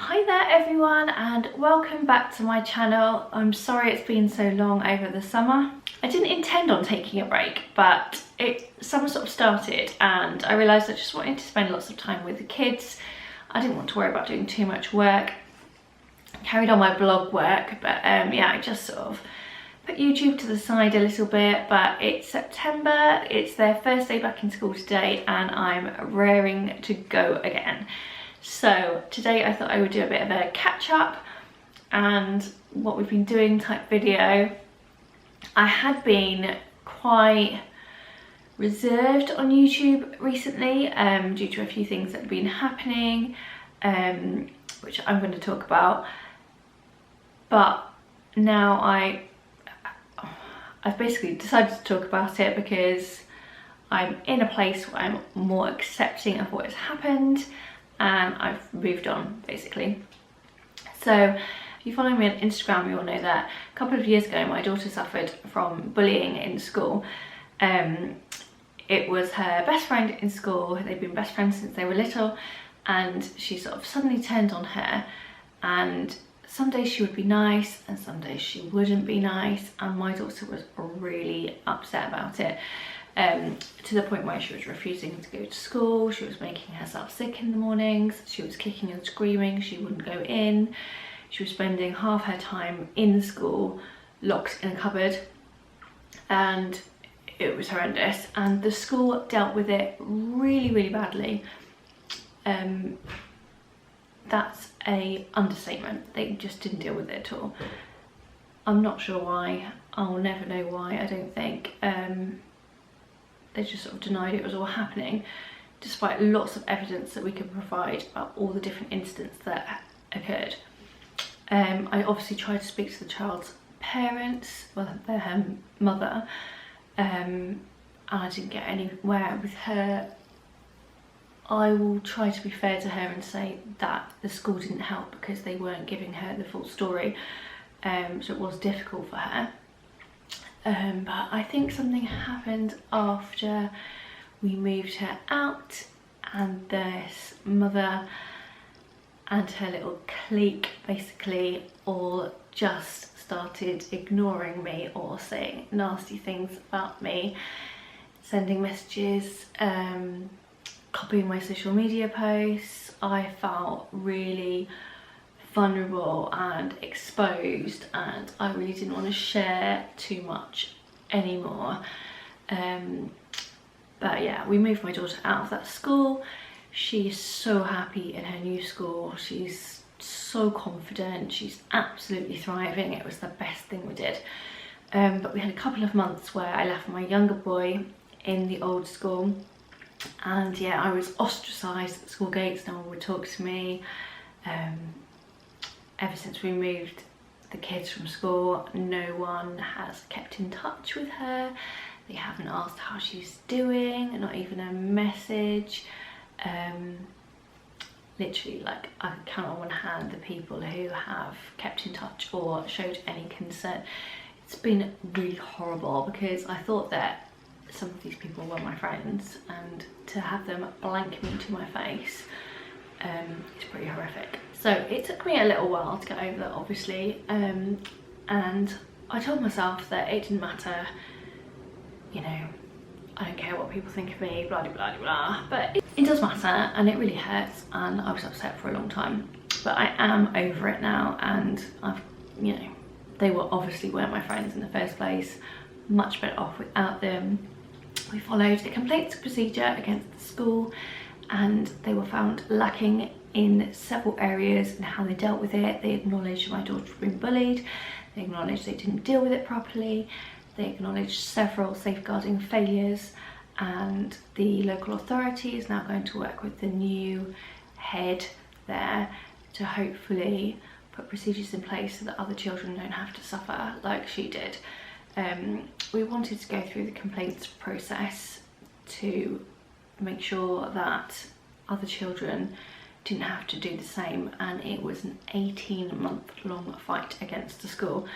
Hi there everyone and welcome back to my channel. I'm sorry it's been so long over the summer. I didn't intend on taking a break, but summer sort of started and I realised I just wanted to spend lots of time with the kids. I didn't want to worry about doing too much work. Carried on my blog work, but yeah, I just sort of put YouTube to the side a little bit. But it's September, it's their first day back in school today and I'm raring to go again. So today I thought I would do a bit of a catch up and what we've been doing type video. I had been quite reserved on YouTube recently due to a few things that have been happening, which I'm going to talk about. But now I've basically decided to talk about it because I'm in a place where I'm more accepting of what has happened and I've moved on basically. So if you follow me on Instagram, you'll know that a couple of years ago my daughter suffered from bullying in school. It was her best friend in school, they've been best friends since they were little, and she sort of suddenly turned on her, and some days she would be nice and some days she wouldn't be nice, and my daughter was really upset about it. To the point where she was refusing to go to school, she was making herself sick in the mornings, she was kicking and screaming, she wouldn't go in, she was spending half her time in school locked in a cupboard, and it was horrendous, and the school dealt with it really badly. That's a understatement. They just didn't deal with it at all. I'm not sure why, I'll never know why, I don't think. They just sort of denied it was all happening, despite lots of evidence that we could provide about all the different incidents that occurred. I obviously tried to speak to the child's parents, well, their mother, and I didn't get anywhere with her. I will try to be fair to her and say that the school didn't help because they weren't giving her the full story, so it was difficult for her. But I think something happened after we moved her out, and this mother and her little clique basically all just started ignoring me or saying nasty things about me, sending messages, copying my social media posts. I felt really vulnerable and exposed, and I really didn't want to share too much anymore. But yeah, we moved my daughter out of that school. She's so happy in her new school, she's so confident, she's absolutely thriving. It was the best thing we did. But we had a couple of months where I left my younger boy in the old school, and yeah, I was ostracised at school gates. No one would talk to me. Ever since we moved the kids from school, no one has kept in touch with her. They haven't asked how she's doing, not even a message. Literally, like, I can count on one hand the people who have kept in touch or showed any concern. It's been really horrible because I thought that some of these people were my friends, and to have them blank me to my face, it's pretty horrific. So it took me a little while to get over that, obviously, and I told myself that it didn't matter, you know, I don't care what people think of me, blah blah blah blah, but it does matter, and it really hurts, and I was upset for a long time, but I am over it now, and I've, you know, they obviously weren't my friends in the first place, much better off without them. We followed a complaints procedure against the school, and they were found lacking in several areas in how they dealt with it. They acknowledged my daughter had been bullied, they acknowledged they didn't deal with it properly, they acknowledged several safeguarding failures, and the local authority is now going to work with the new head there to hopefully put procedures in place so that other children don't have to suffer like she did. We wanted to go through the complaints process to make sure that other children didn't have to do the same, and it was an 18-month-long fight against the school,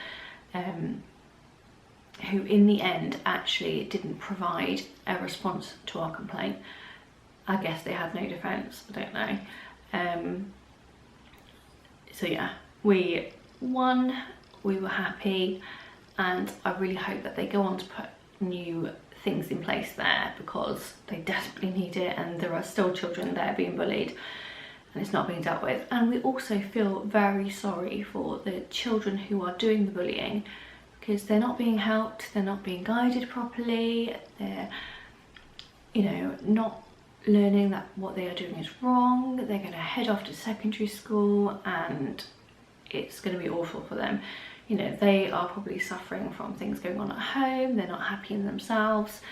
who in the end actually didn't provide a response to our complaint. I guess they had no defence, I don't know. So yeah, we won, we were happy, and I really hope that they go on to put new things in place there, because they desperately need it, and there are still children there being bullied and it's not being dealt with. And we also feel very sorry for the children who are doing the bullying, because they're not being helped, they're not being guided properly, they're, you know, not learning that what they are doing is wrong. They're going to head off to secondary school and it's going to be awful for them. You know, they are probably suffering from things going on at home, they're not happy in themselves.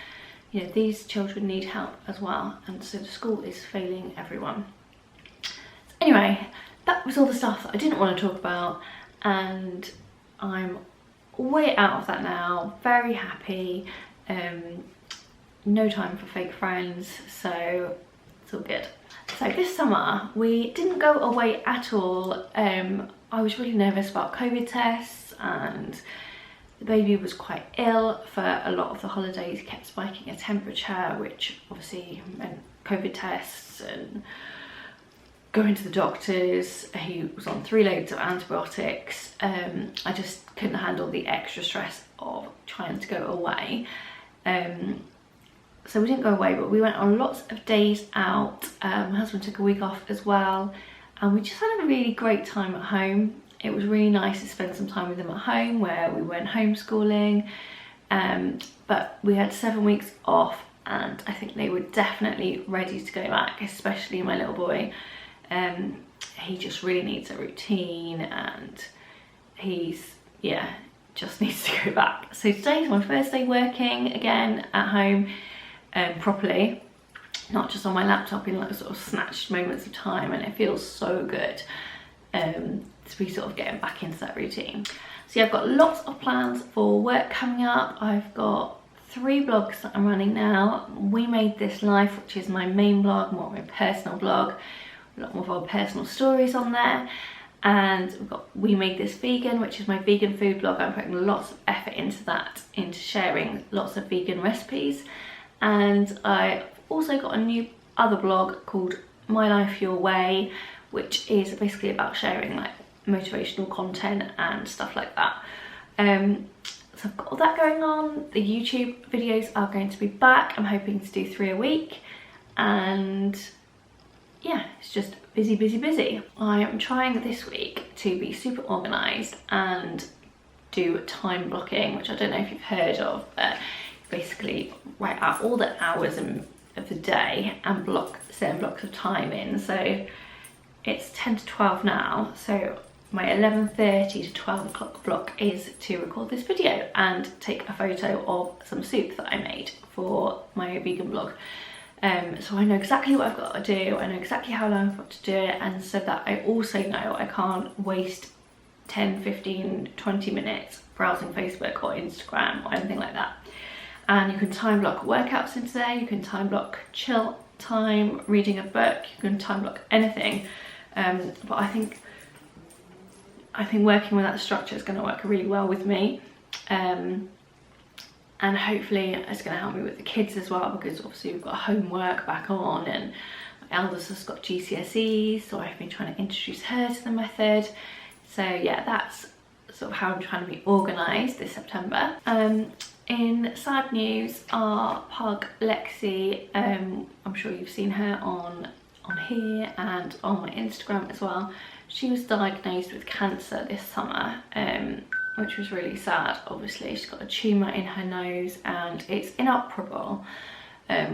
You know, these children need help as well, and so the school is failing everyone. Anyway, that was all the stuff that I didn't want to talk about, and I'm way out of that now, very happy. No time for fake friends, so it's all good. So this summer we didn't go away at all. I was really nervous about COVID tests, and the baby was quite ill for a lot of the holidays. He kept spiking a temperature, which obviously meant COVID tests and going to the doctors. He was on 3 loads of antibiotics. I just couldn't handle the extra stress of trying to go away. So we didn't go away, but we went on lots of days out. My husband took a week off as well, and we just had a really great time at home. It was really nice to spend some time with him at home, where we weren't homeschooling, but we had 7 weeks off, and I think they were definitely ready to go back, especially my little boy. He just really needs a routine, and he's, yeah, just needs to go back. So today is my first day working again at home, properly, not just on my laptop in like sort of snatched moments of time, and it feels so good to be sort of getting back into that routine. So yeah, I've got lots of plans for work coming up. I've got 3 blogs that I'm running now. We Made This Life, which is my main blog, more of my personal blog, a lot more of our personal stories on there. And we've got We Made This Vegan, which is my vegan food blog. I'm putting lots of effort into that, into sharing lots of vegan recipes. And I've also got a new other blog called My Life Your Way, which is basically about sharing like motivational content and stuff like that. So I've got all that going on. The YouTube videos are going to be back. I'm hoping to do 3 a week, and yeah, it's just busy, busy, busy. I am trying this week to be super organised and do time blocking, which I don't know if you've heard of, but basically write out all the hours of the day and block certain blocks of time in. So it's 10 to 12 now, so my 11:30 to 12 o'clock block is to record this video and take a photo of some soup that I made for my vegan blog. So I know exactly what I've got to do, I know exactly how long I've got to do it, and so that I also know I can't waste 10, 15, 20 minutes browsing Facebook or Instagram or anything like that. And you can time block workouts into there, you can time block chill time, reading a book, you can time block anything. But I think working with that structure is going to work really well with me. And hopefully it's going to help me with the kids as well, because obviously we've got homework back on, and my eldest has got GCSEs, so I've been trying to introduce her to the method. So yeah, that's sort of how I'm trying to be organised this September. In sad news, our pug Lexi, I'm sure you've seen her on here and on my Instagram as well. She was diagnosed with cancer this summer, which was really sad. Obviously she's got a tumour in her nose and it's inoperable.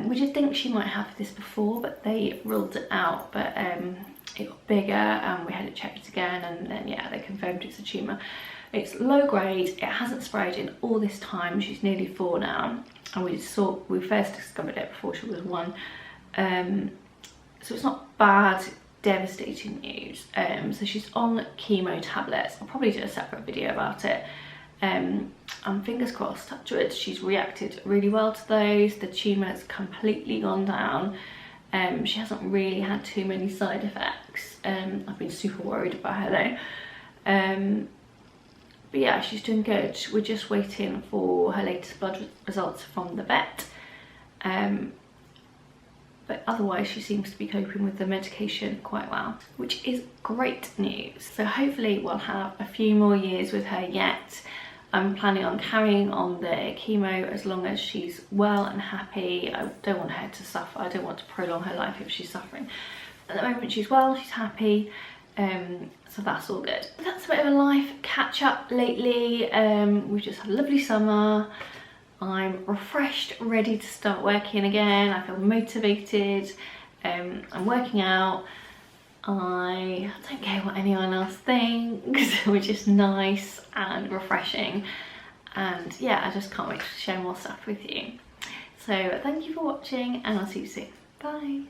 We did think she might have this before, but they ruled it out, but it got bigger and we had it checked again, and then yeah, they confirmed it's a tumour. It's low grade, it hasn't spread in all this time. She's nearly 4 now, and we first discovered it before she was 1. So it's not bad, devastating news. So she's on chemo tablets. I'll probably do a separate video about it. And fingers crossed, touch wood, she's reacted really well to those. The tumour's completely gone down. She hasn't really had too many side effects. I've been super worried about her though. But yeah, she's doing good. We're just waiting for her latest blood results from the vet. But otherwise she seems to be coping with the medication quite well, which is great news. So hopefully we'll have a few more years with her yet. I'm planning on carrying on the chemo as long as she's well and happy. I don't want her to suffer. I don't want to prolong her life if she's suffering. At the moment she's well, she's happy, so that's all good. That's a bit of a life catch up lately. We've just had a lovely summer. I'm refreshed, ready to start working again. I feel motivated. I'm working out. I don't care what anyone else thinks, which is nice and refreshing. And yeah, I just can't wait to share more stuff with you. So thank you for watching, and I'll see you soon. Bye.